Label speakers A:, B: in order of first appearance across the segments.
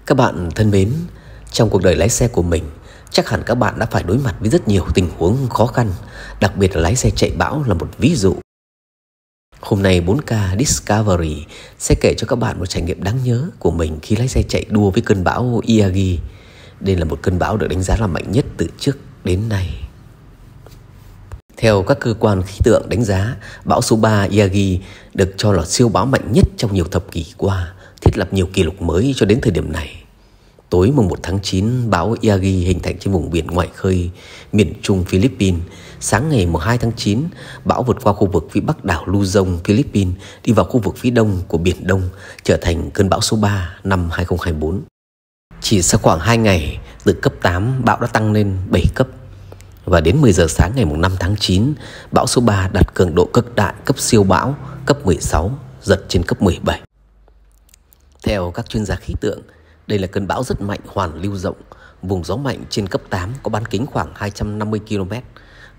A: Các bạn thân mến, trong cuộc đời lái xe của mình, chắc hẳn các bạn đã phải đối mặt với rất nhiều tình huống khó khăn, đặc biệt là lái xe chạy bão là một ví dụ. Hôm nay 4K Discovery sẽ kể cho các bạn một trải nghiệm đáng nhớ của mình khi lái xe chạy đua với cơn bão Yagi. Đây là một cơn bão được đánh giá là mạnh nhất từ trước đến nay. Theo các cơ quan khí tượng đánh giá, bão số 3 Yagi được cho là siêu bão mạnh nhất trong nhiều thập kỷ qua, thiết lập nhiều kỷ lục mới cho đến thời điểm này. Tối mùng 1 tháng 9, bão Yagi hình thành trên vùng biển ngoài khơi miền Trung Philippines. Sáng ngày mùng 2 tháng 9, bão vượt qua khu vực phía bắc đảo Luzon, Philippines, đi vào khu vực phía đông của Biển Đông, trở thành cơn bão số 3 năm 2024. Chỉ sau khoảng 2 ngày, từ cấp 8, bão đã tăng lên 7 cấp. Và đến 10 giờ sáng ngày mùng 5 tháng 9, bão số 3 đạt cường độ cực đại cấp siêu bão, cấp 16, giật trên cấp 17. Theo các chuyên gia khí tượng, đây là cơn bão rất mạnh hoàn lưu rộng. Vùng gió mạnh trên cấp 8 có bán kính khoảng 250 km.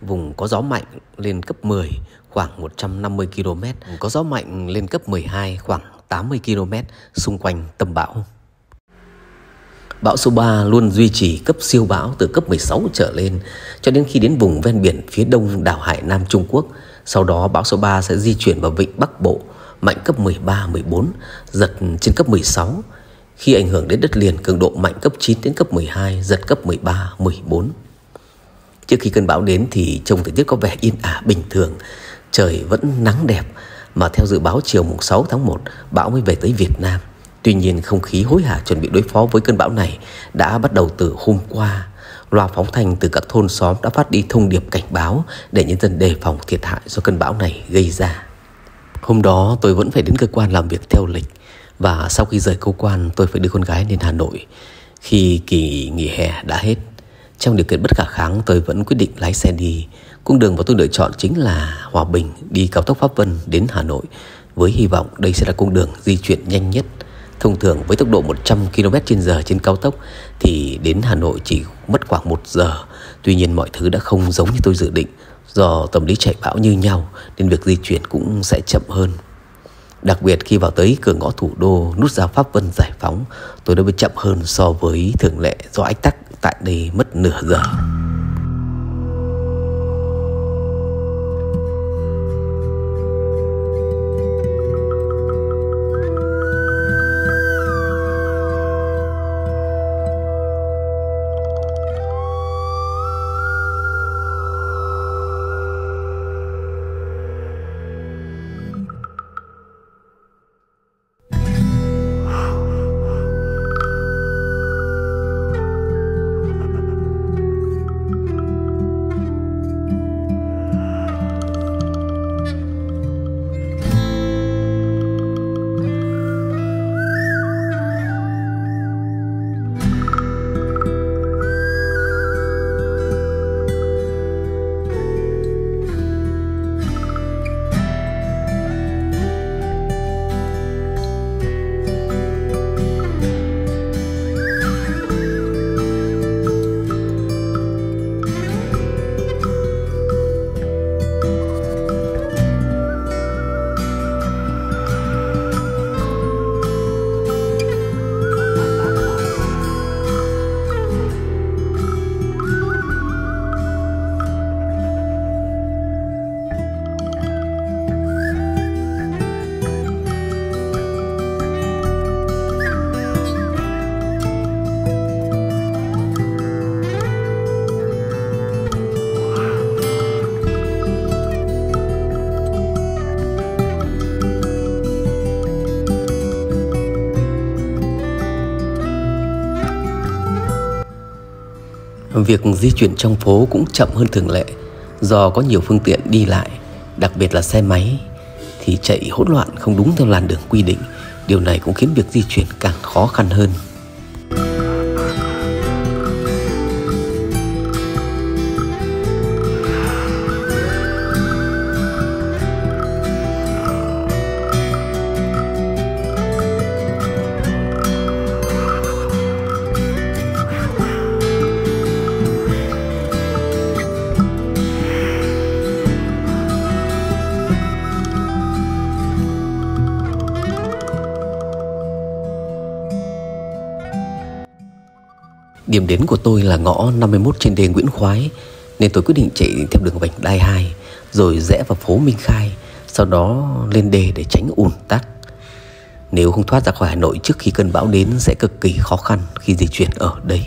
A: Vùng có gió mạnh lên cấp 10 khoảng 150 km. Có gió mạnh lên cấp 12 khoảng 80 km xung quanh tâm bão. Bão số 3 luôn duy trì cấp siêu bão từ cấp 16 trở lên cho đến khi đến vùng ven biển phía đông đảo Hải Nam Trung Quốc. Sau đó bão số 3 sẽ di chuyển vào vịnh Bắc Bộ, mạnh cấp 13, 14, giật trên cấp 16. Khi ảnh hưởng đến đất liền, cường độ mạnh cấp 9 đến cấp 12, giật cấp 13, 14. Trước khi cơn bão đến thì trông thời tiết có vẻ yên ả bình thường, trời vẫn nắng đẹp, mà theo dự báo chiều mùng 6 tháng 1, bão mới về tới Việt Nam. Tuy nhiên, không khí hối hả chuẩn bị đối phó với cơn bão này đã bắt đầu từ hôm qua. Loa phóng thanh từ các thôn xóm đã phát đi thông điệp cảnh báo để nhân dân đề phòng thiệt hại do cơn bão này gây ra. Hôm đó tôi vẫn phải đến cơ quan làm việc theo lịch, và sau khi rời cơ quan tôi phải đưa con gái lên Hà Nội khi kỳ nghỉ hè đã hết. Trong điều kiện bất khả kháng, tôi vẫn quyết định lái xe đi. Cung đường mà tôi lựa chọn chính là Hòa Bình đi cao tốc Pháp Vân đến Hà Nội, với hy vọng đây sẽ là cung đường di chuyển nhanh nhất. Thông thường với tốc độ 100 km/h trên cao tốc thì đến Hà Nội chỉ mất khoảng 1 giờ. Tuy nhiên mọi thứ đã không giống như tôi dự định. Do tâm lý chạy bão như nhau nên việc di chuyển cũng sẽ chậm hơn. Đặc biệt khi vào tới cửa ngõ thủ đô, nút giao Pháp Vân Giải Phóng, tôi đã bị chậm hơn so với thường lệ do ách tắc tại đây mất nửa giờ. Việc di chuyển trong phố cũng chậm hơn thường lệ do có nhiều phương tiện đi lại, đặc biệt là xe máy thì chạy hỗn loạn không đúng theo làn đường quy định. Điều này cũng khiến việc di chuyển càng khó khăn hơn. Điểm đến của tôi là ngõ 51 trên đê Nguyễn Khoái, nên tôi quyết định chạy theo đường vành đai 2 rồi rẽ vào phố Minh Khai, sau đó lên đê để tránh ùn tắc. Nếu không thoát ra khỏi Hà Nội trước khi cơn bão đến sẽ cực kỳ khó khăn khi di chuyển ở đây.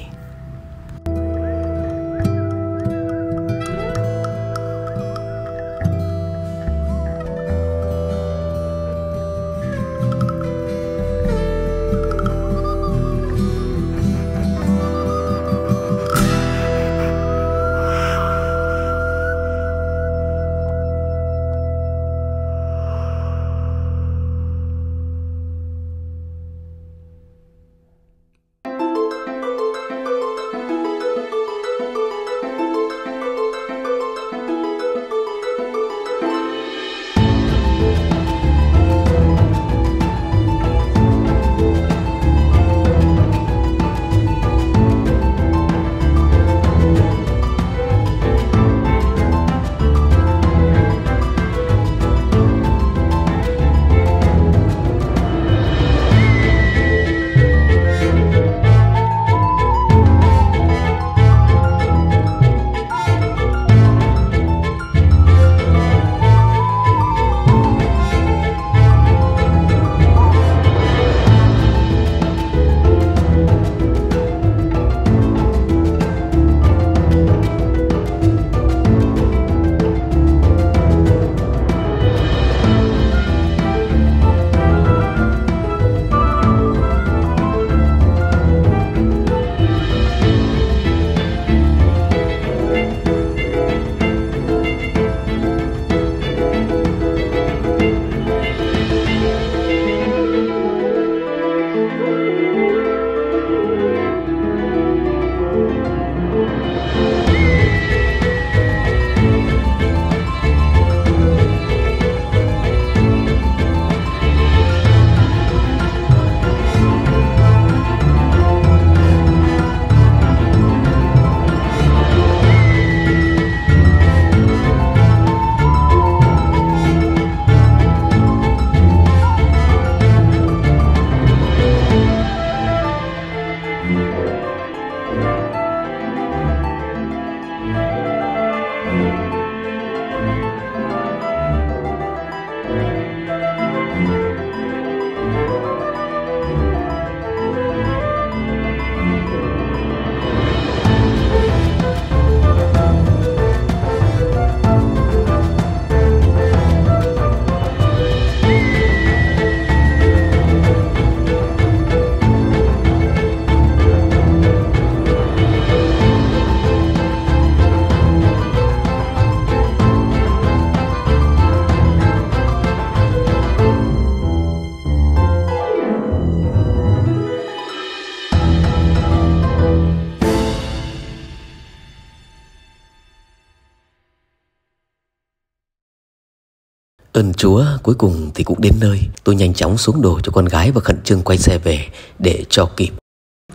A: Ơn Chúa, cuối cùng thì cũng đến nơi. Tôi nhanh chóng xuống đồ cho con gái và khẩn trương quay xe về để cho kịp.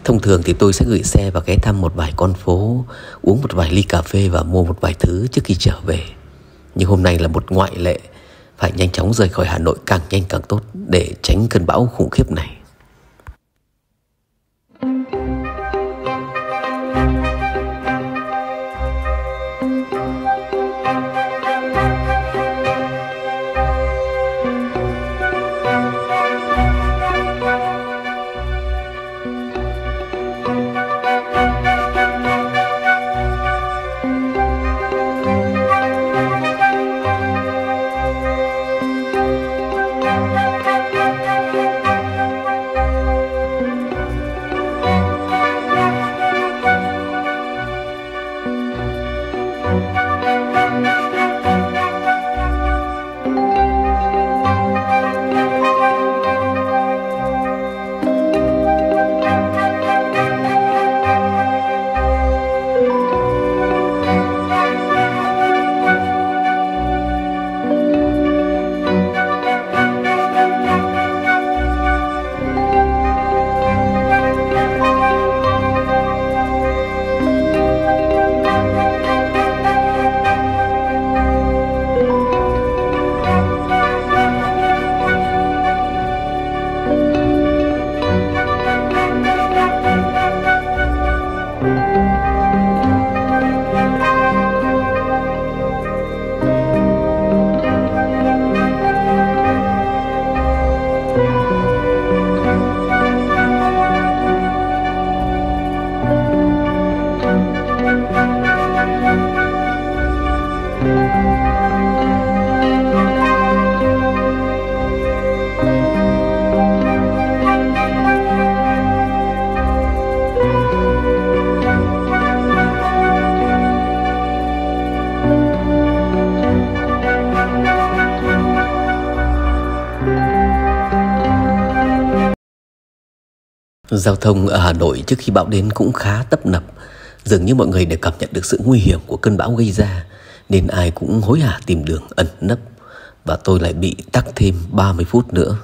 A: Thông thường thì tôi sẽ gửi xe và ghé thăm một vài con phố, uống một vài ly cà phê và mua một vài thứ trước khi trở về. Nhưng hôm nay là một ngoại lệ, phải nhanh chóng rời khỏi Hà Nội càng nhanh càng tốt để tránh cơn bão khủng khiếp này. Giao thông ở Hà Nội trước khi bão đến cũng khá tấp nập. Dường như mọi người đều cảm nhận được sự nguy hiểm của cơn bão gây ra, nên ai cũng hối hả tìm đường ẩn nấp. Và tôi lại bị tắc thêm 30 phút nữa.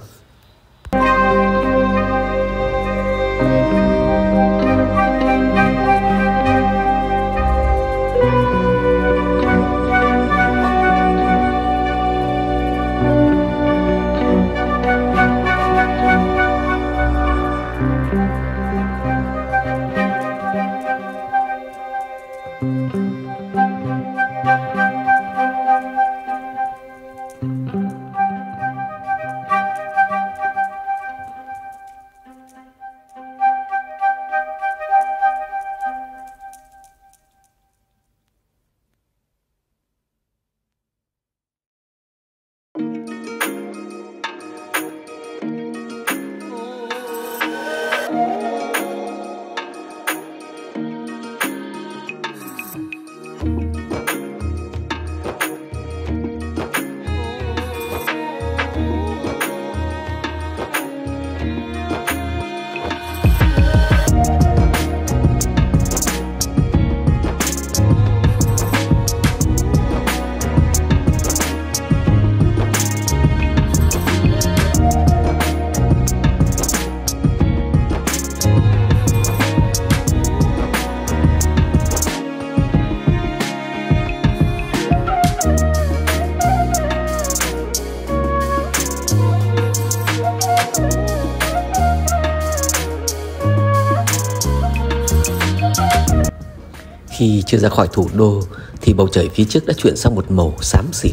A: Khi chưa ra khỏi thủ đô thì bầu trời phía trước đã chuyển sang một màu xám xịt.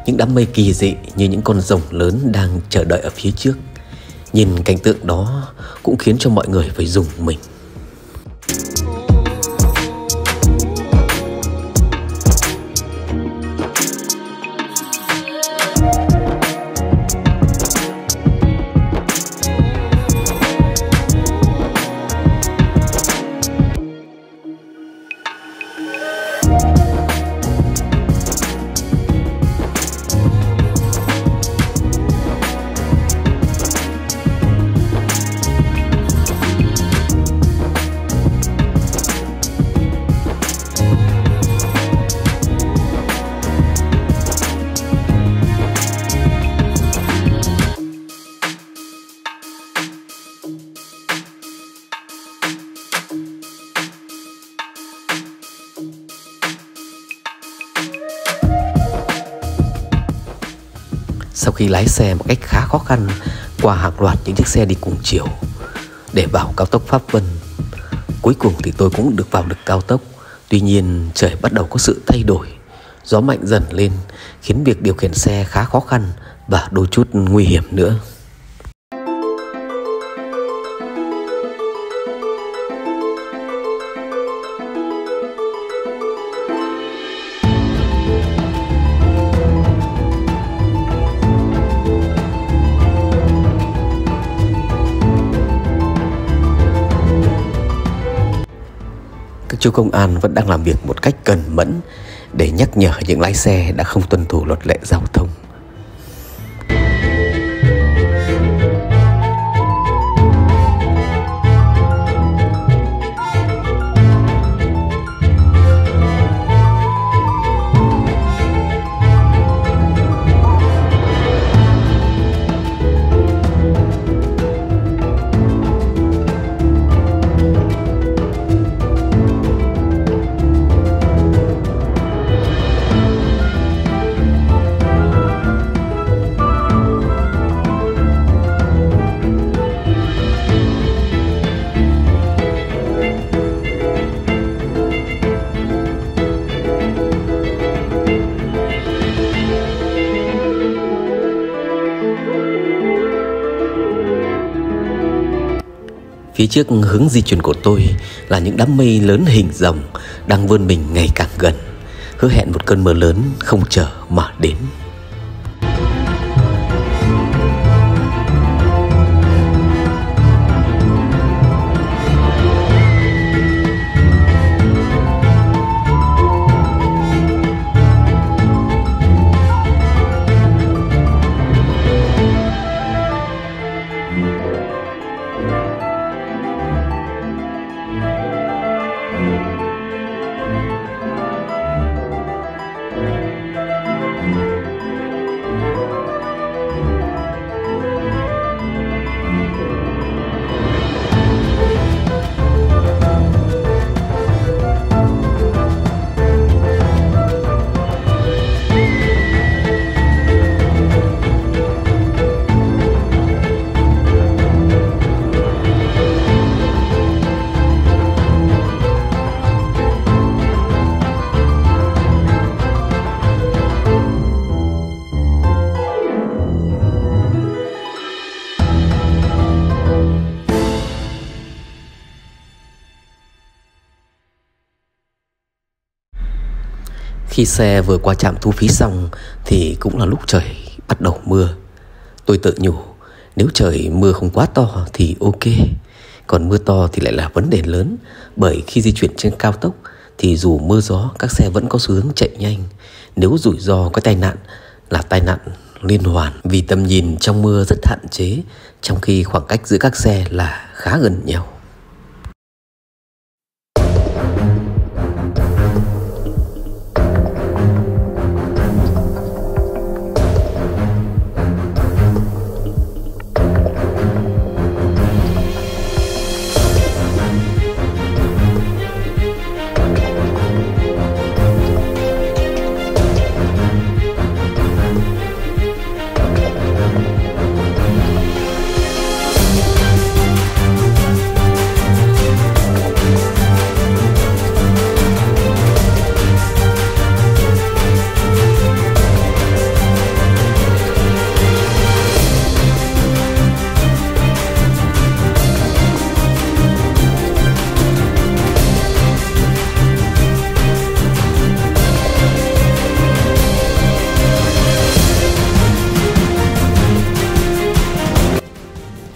A: Những đám mây kỳ dị như những con rồng lớn đang chờ đợi ở phía trước. Nhìn cảnh tượng đó cũng khiến cho mọi người phải rùng mình. Sau khi lái xe một cách khá khó khăn qua hàng loạt những chiếc xe đi cùng chiều để vào cao tốc Pháp Vân, cuối cùng thì tôi cũng được vào được cao tốc. Tuy nhiên trời bắt đầu có sự thay đổi, gió mạnh dần lên khiến việc điều khiển xe khá khó khăn và đôi chút nguy hiểm nữa. Các chú công an vẫn đang làm việc một cách cẩn mẫn để nhắc nhở những lái xe đã không tuân thủ luật lệ giao thông. Phía trước hướng di chuyển của tôi là những đám mây lớn hình rồng đang vươn mình ngày càng gần, hứa hẹn một cơn mưa lớn không chờ mà đến. Khi xe vừa qua trạm thu phí xong thì cũng là lúc trời bắt đầu mưa. Tôi tự nhủ, nếu trời mưa không quá to thì ok, còn mưa to thì lại là vấn đề lớn. Bởi khi di chuyển trên cao tốc thì dù mưa gió, các xe vẫn có xu hướng chạy nhanh. Nếu rủi ro có tai nạn là tai nạn liên hoàn, vì tầm nhìn trong mưa rất hạn chế, trong khi khoảng cách giữa các xe là khá gần nhau.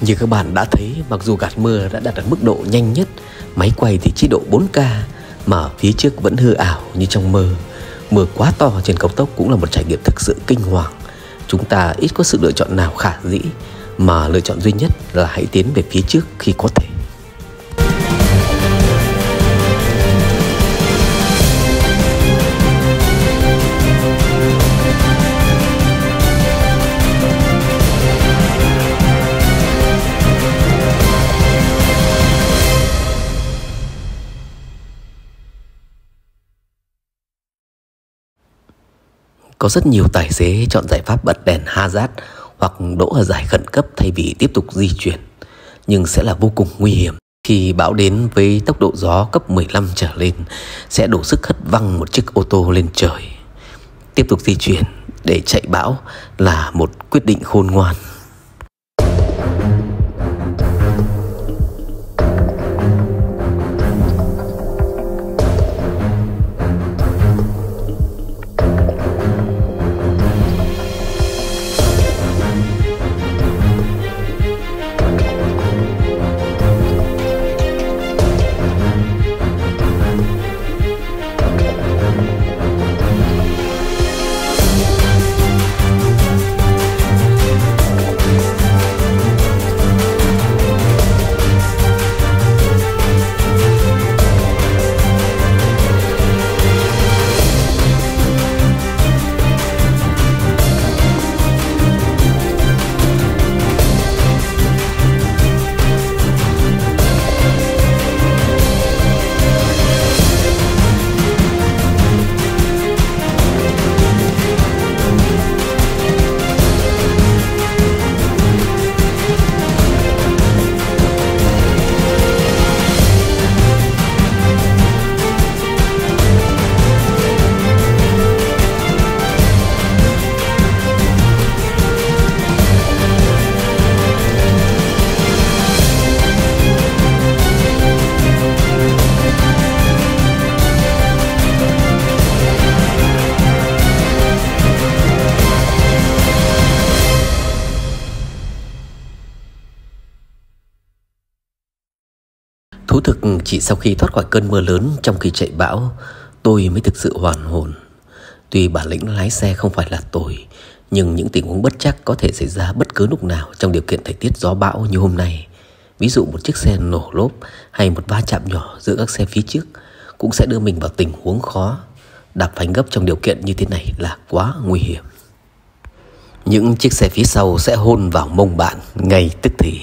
A: Như các bạn đã thấy, mặc dù gạt mưa đã đạt ở mức độ nhanh nhất, máy quay thì chế độ 4K, mà phía trước vẫn hư ảo như trong mơ. Mưa quá to trên cao tốc cũng là một trải nghiệm thực sự kinh hoàng. Chúng ta ít có sự lựa chọn nào khả dĩ, mà lựa chọn duy nhất là hãy tiến về phía trước khi có thể. Có rất nhiều tài xế chọn giải pháp bật đèn hazard hoặc đỗ ở giải khẩn cấp thay vì tiếp tục di chuyển. Nhưng sẽ là vô cùng nguy hiểm khi bão đến với tốc độ gió cấp 15 trở lên, sẽ đủ sức hất văng một chiếc ô tô lên trời. Tiếp tục di chuyển để chạy bão là một quyết định khôn ngoan. Thú thực chỉ sau khi thoát khỏi cơn mưa lớn trong khi chạy bão, tôi mới thực sự hoàn hồn. Tuy bản lĩnh lái xe không phải là tồi, nhưng những tình huống bất trắc có thể xảy ra bất cứ lúc nào trong điều kiện thời tiết gió bão như hôm nay. Ví dụ một chiếc xe nổ lốp hay một va chạm nhỏ giữa các xe phía trước cũng sẽ đưa mình vào tình huống khó. Đạp phanh gấp trong điều kiện như thế này là quá nguy hiểm. Những chiếc xe phía sau sẽ hôn vào mông bạn ngay tức thì.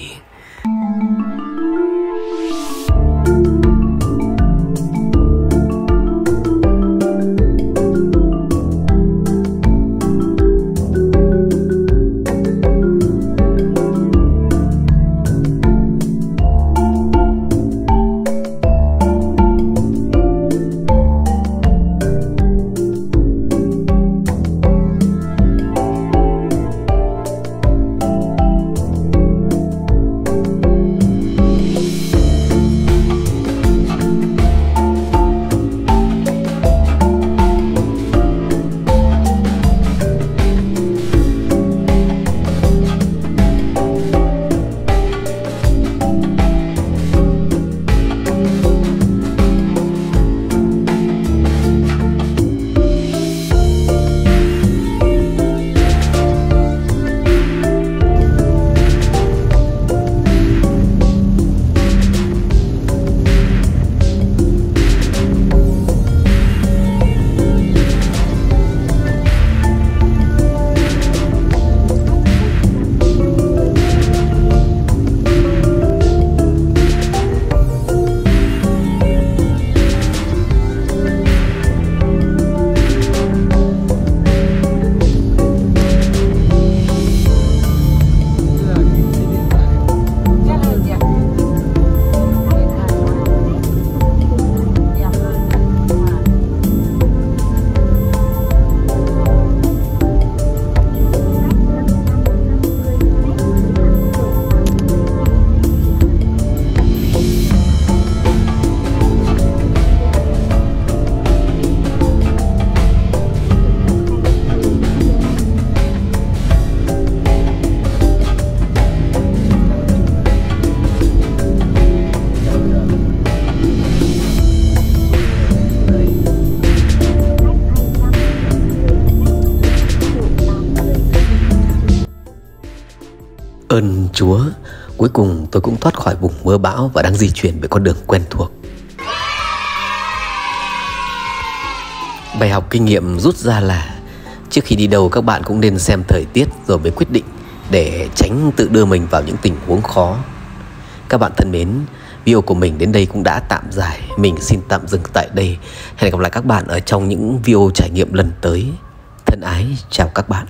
A: Ơn Chúa, cuối cùng tôi cũng thoát khỏi vùng mưa bão và đang di chuyển về con đường quen thuộc. Bài học kinh nghiệm rút ra là trước khi đi đâu các bạn cũng nên xem thời tiết rồi mới quyết định, để tránh tự đưa mình vào những tình huống khó. Các bạn thân mến, video của mình đến đây cũng đã tạm dài. Mình xin tạm dừng tại đây. Hẹn gặp lại các bạn ở trong những video trải nghiệm lần tới. Thân ái chào các bạn.